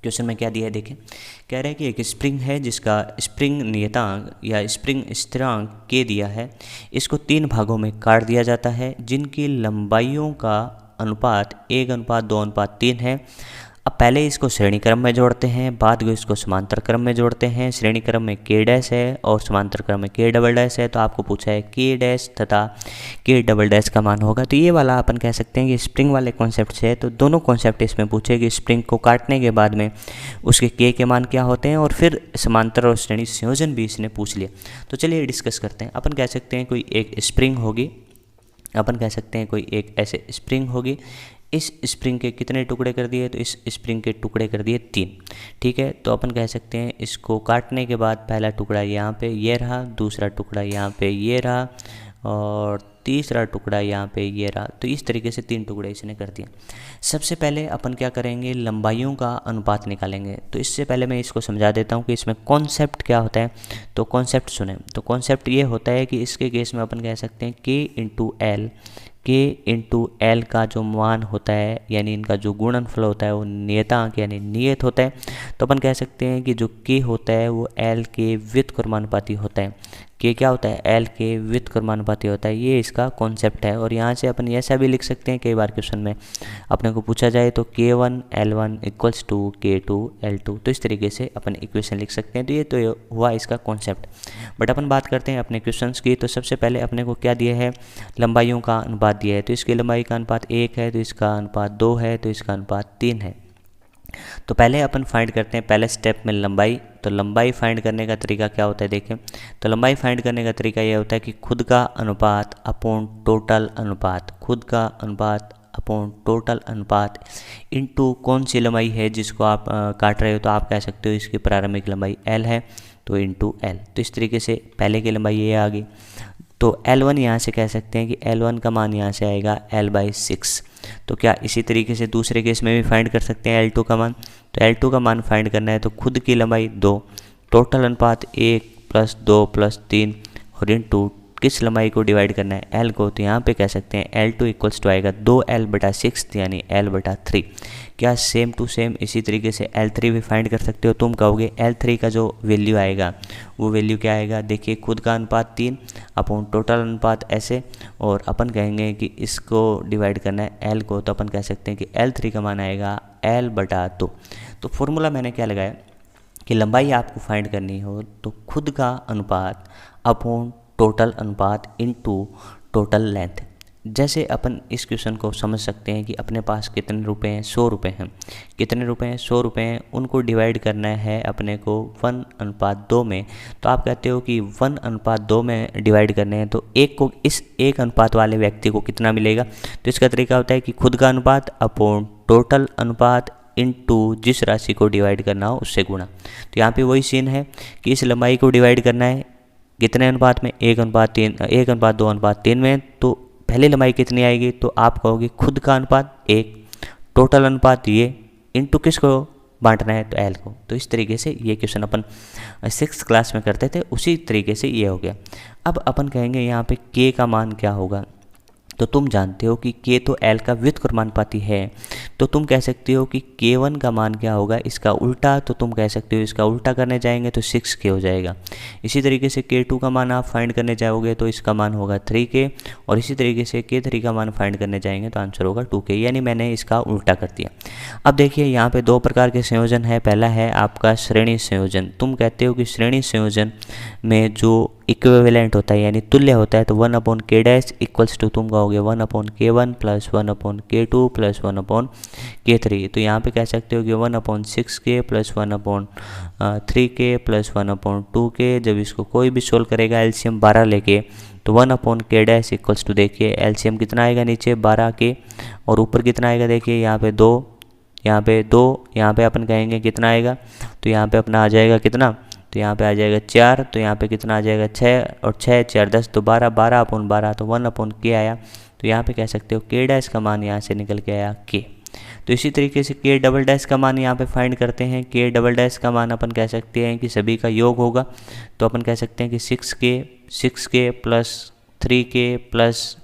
Question में क्या दिया है देखें। कह रहा है कि एक स्प्रिंग है जिसका स्प्रिंग नियतांक या स्प्रिंग स्थिरांक के दिया है। इसको 3 भागों में काट दिया जाता है जिनकी लंबाइयों का अनुपात 1:2:3 है। अब पहले इसको श्रेणी क्रम में जोड़ते हैं, बाद में इसको समांतर क्रम में जोड़ते हैं। श्रेणी क्रम में के डैश है और समांतर क्रम में के डबल डैश है। तो आपको पूछा है के डैश तथा के डबल डैश का मान होगा। तो ये वाला अपन कह सकते हैं कि स्प्रिंग वाले कॉन्सेप्ट से है। तो दोनों कॉन्सेप्ट इसमें पूछे कि स्प्रिंग को काटने के बाद में उसके के मान क्या होते हैं, और फिर समांतर और श्रेणी संयोजन भी इसने पूछ लिया। तो चलिए डिस्कस करते हैं। अपन कह सकते हैं कोई एक स्प्रिंग होगी, अपन कह सकते हैं कोई एक ऐसे स्प्रिंग होगी। इस स्प्रिंग के कितने टुकड़े कर दिए, तो इस स्प्रिंग के टुकड़े कर दिए 3। ठीक है, तो अपन कह सकते हैं इसको काटने के बाद पहला टुकड़ा यहाँ पे ये रहा, दूसरा टुकड़ा यहाँ पे ये रहा और तीसरा टुकड़ा यहाँ पे ये रहा। तो इस तरीके से 3 टुकड़े इसने कर दिए। सबसे पहले अपन क्या करेंगे, लंबाइयों का अनुपात निकालेंगे। तो इससे पहले मैं इसको समझा देता हूँ कि इसमें कॉन्सेप्ट क्या होता है। तो कॉन्सेप्ट सुने, तो कॉन्सेप्ट ये होता है कि इसके केस में अपन कह सकते हैं के इंटू एल, के इंटू एल का जो मान होता है यानी इनका जो गुणनफल होता है वो नियतांक यानी नियत होता है। तो अपन कह सकते हैं कि जो के होता है वो एल के व्युत्क्रमानुपाती होता है। के क्या होता है, एल के व्युत्क्रमानुपाती होता है। ये इसका कॉन्सेप्ट है। और यहाँ से अपन ऐसा भी लिख सकते हैं, कई बार क्वेश्चन में अपने को पूछा जाए तो K1 L1 equals to K2 L2। तो इस तरीके से अपन इक्वेशन लिख सकते हैं। तो ये तो हुआ इसका कॉन्सेप्ट। बट अपन बात करते हैं अपने क्वेश्चंस की। तो सबसे पहले अपने को क्या दिया है, लंबाइयों का अनुपात दिया है। तो इसकी लंबाई का अनुपात 1 है, तो इसका अनुपात 2 है, तो इसका अनुपात 3 है। तो पहले अपन फाइंड करते हैं पहले स्टेप में लंबाई। तो लंबाई फाइंड करने का तरीका क्या होता है देखें। तो लंबाई फाइंड करने का तरीका यह होता है कि खुद का अनुपात अपॉन टोटल अनुपात, खुद का अनुपात अपॉन टोटल अनुपात इनटू कौन सी लंबाई है जिसको आप काट रहे हो। तो आप कह सकते हो इसकी प्रारंभिक लंबाई L है, तो इनटू L। तो इस तरीके से पहले की लंबाई ये आ गई। तो L1 यहाँ से कह सकते हैं कि L1 का मान यहाँ से आएगा L/6। तो क्या इसी तरीके से दूसरे केस में भी फाइंड कर सकते हैं L2 का मान। तो L2 का मान फाइंड करना है तो खुद की लंबाई 2, टोटल अनुपात 1 + 2 + 3 और इनटू किस लंबाई को डिवाइड करना है, L को। तो यहाँ पे कह सकते हैं L2 इक्वल्स टू आएगा 2L/6 यानी L/3। क्या सेम टू सेम इसी तरीके से L3 भी फाइंड कर सकते हो। तुम कहोगे L3 का जो वैल्यू आएगा वो वैल्यू क्या आएगा, देखिए खुद का अनुपात 3 अपॉन टोटल अनुपात ऐसे, और अपन कहेंगे कि इसको डिवाइड करना है L को। तो अपन कह सकते हैं कि L3 का मान आएगा L/2। तो फॉर्मूला मैंने क्या लगाया कि लंबाई आपको फाइंड करनी हो तो खुद का अनुपात अपॉन टोटल अनुपात इनटू टोटल लेंथ। जैसे अपन इस क्वेश्चन को समझ सकते हैं कि अपने पास कितने रुपए हैं, 100 रुपये हैं। कितने रुपए हैं, 100 रुपये हैं। उनको डिवाइड करना है अपने को 1:2 में। तो आप कहते हो कि 1:2 में डिवाइड करने हैं तो एक को इस एक अनुपात वाले व्यक्ति को कितना मिलेगा। तो इसका तरीका होता है कि खुद का अनुपात अपॉन टोटल अनुपात इनटू जिस राशि को डिवाइड करना हो उससे गुणा। तो यहाँ पे वही सीन है कि इस लंबाई को डिवाइड करना है कितने अनुपात में, 1:3, 1:2:3 में। तो पहली लंबाई कितनी आएगी, तो आप कहोगे खुद का अनुपात 1, टोटल अनुपात ये, इनटू किसको बांटना है, तो L को। तो इस तरीके से ये क्वेश्चन अपन 6th क्लास में करते थे, उसी तरीके से ये हो गया। अब अपन कहेंगे यहाँ पे K का मान क्या होगा। तो तुम जानते हो कि K तो L का व्युत्क्रमानुपाती है। तो तुम कह सकते हो कि K1 का मान क्या होगा, इसका उल्टा। तो तुम कह सकते हो इसका उल्टा करने जाएंगे तो 6K हो जाएगा। इसी तरीके से K2 का मान आप फाइंड करने जाओगे तो इसका मान होगा 3K, और इसी तरीके से K3 का मान फाइंड करने जाएंगे तो आंसर होगा 2K, यानी मैंने इसका उल्टा कर दिया। अब देखिए यहाँ पे 2 प्रकार के संयोजन है। पहला है आपका श्रेणी संयोजन। तुम कहते हो कि श्रेणी संयोजन में जो इक्विवेलेंट होता है यानी तुल्य होता है, तो 1/K' इक्वल्स टू तुम कहोगे 1/K1 + 1/K2 + 1/K3। तो यहाँ पे कह सकते हो कि 1/6K + 1/3K + 1/2K। जब इसको कोई भी सोल्व करेगा एलसीएम 12 लेके, तो 1/K' इक्वल्स टू देखिए एलसीएम कितना आएगा, नीचे 12K और ऊपर कितना आएगा, देखिए यहाँ पे 2, यहाँ पे 2, यहाँ पे अपन कहेंगे कितना आएगा, तो यहाँ पे अपना आ जाएगा कितना, तो यहाँ पे आ जाएगा 4, तो यहाँ पे कितना आ जाएगा 6 और 6 4 10, तो 12, 12/12, तो 1/K आया। तो यहाँ पे कह सकते हो K' का मान यहाँ से निकल के आया K। तो इसी तरीके से K" का मान यहाँ पे फाइंड करते हैं। K" का मान अपन कह सकते हैं कि सभी का योग होगा। तो अपन कह सकते हैं कि 6K + 3K +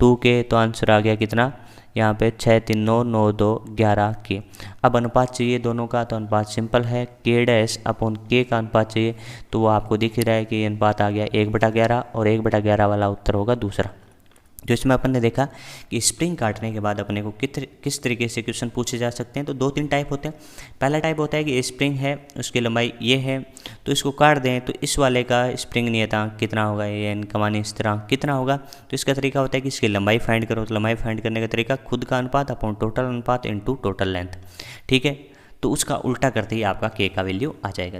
2K। तो आंसर आ गया कितना, यहाँ पे 6 3 9 9 2 11 के। अब अनुपात चाहिए दोनों का, तो अनुपात सिंपल है, के डैश अपॉन के का अनुपात चाहिए, तो वो आपको दिख रहा है कि ये अनुपात आ गया 1/11 और 1/11 वाला उत्तर होगा दूसरा। जो इसमें अपन ने देखा कि स्प्रिंग काटने के बाद अपने को किस तरीके से क्वेश्चन पूछे जा सकते हैं। तो 2-3 टाइप होते हैं। पहला टाइप होता है कि स्प्रिंग है, उसकी लंबाई ये है, तो इसको काट दें तो इस वाले का स्प्रिंग नियतांक कितना होगा, ये कमानी स्थिरांक कितना होगा। तो इसका तरीका होता है कि इसकी लंबाई फाइंड करो, तो लंबाई फाइंड करने का तरीका खुद का अनुपात अपॉन टोटल अनुपात इनटू टोटल लेंथ, ठीक है। तो उसका उल्टा करते ही आपका के का वैल्यू आ जाएगा।